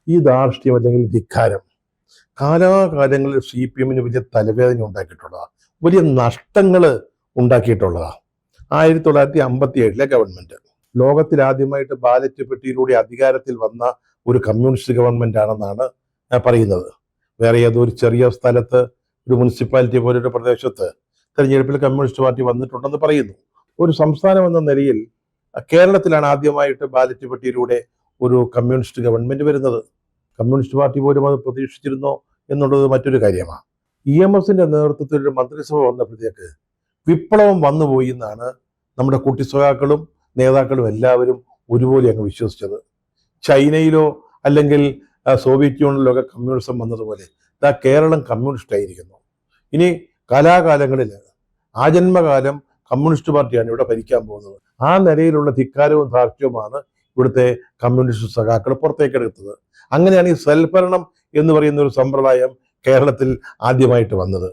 ഈ ധാർഷ്ട്യം അല്ലെങ്കിൽ ധിക്കാരം കാലാകാലങ്ങളിൽ CPM-ന് വലിയ തലവേദന ഉണ്ടാക്കിയിട്ടുള്ളതാണ്, വലിയ നഷ്ടങ്ങൾ ഉണ്ടാക്കിയിട്ടുള്ളതാണ്. 1957 ഗവൺമെന്റ് ലോകത്തിൽ ആദ്യമായിട്ട് ബാലറ്റ് പെട്ടിയിലൂടെ അധികാരത്തിൽ വന്ന ഒരു കമ്മ്യൂണിസ്റ്റ് ഗവൺമെന്റ് ആണെന്നാണ് പറയുന്നത്. വേറെ ഏതോ ഒരു ചെറിയ സ്ഥലത്ത്, ഒരു മുനിസിപ്പാലിറ്റി പോലൊരു പ്രദേശത്ത് തെരഞ്ഞെടുപ്പിൽ കമ്മ്യൂണിസ്റ്റ് പാർട്ടി വന്നിട്ടുണ്ടെന്ന് പറയുന്നു. ഒരു സംസ്ഥാനം എന്ന നിലയിൽ കേരളത്തിലാണ് ആദ്യമായിട്ട് ബാലറ്റ് പെട്ടിയിലൂടെ ഒരു കമ്മ്യൂണിസ്റ്റ് ഗവൺമെന്റ് വരുന്നത്. കമ്മ്യൂണിസ്റ്റ് പാർട്ടി പോലും അത് പ്രതീക്ഷിച്ചിരുന്നോ എന്നുള്ളത് മറ്റൊരു കാര്യമാണ്. EMSന്റെ നേതൃത്വത്തിൽ ഒരു മന്ത്രിസഭ വന്നപ്പോഴത്തേക്ക് വിപ്ലവം വന്നുപോയി എന്നാണ് നമ്മുടെ കുട്ടിസഖാക്കളും നേതാക്കളും എല്ലാവരും ഒരുപോലെ അങ്ങ് വിശ്വസിച്ചത്. ചൈനയിലോ അല്ലെങ്കിൽ സോവിയറ്റ് യൂണിയനിലോ ഒക്കെ കമ്മ്യൂണിസം വന്നതുപോലെ കേരളം കമ്മ്യൂണിസ്റ്റ് ആയിരിക്കുന്നു. ഇനി കാലാകാലങ്ങളിൽ ആജന്മകാലം കമ്മ്യൂണിസ്റ്റ് പാർട്ടിയാണ് ഇവിടെ ഭരിക്കാൻ പോകുന്നത്. ആ നിലയിലുള്ള ധിക്കാരവും ധാർഷ്ട്യവുമാണ് ഇവിടുത്തെ കമ്മ്യൂണിസ്റ്റ് സഖാക്കൾ പുറത്തേക്കെടുത്തത്. അങ്ങനെയാണ് ഈ സ്വൽഭരണം എന്ന് പറയുന്ന ഒരു സമ്പ്രദായം കേരളത്തിൽ ആദ്യമായിട്ട് വന്നത്.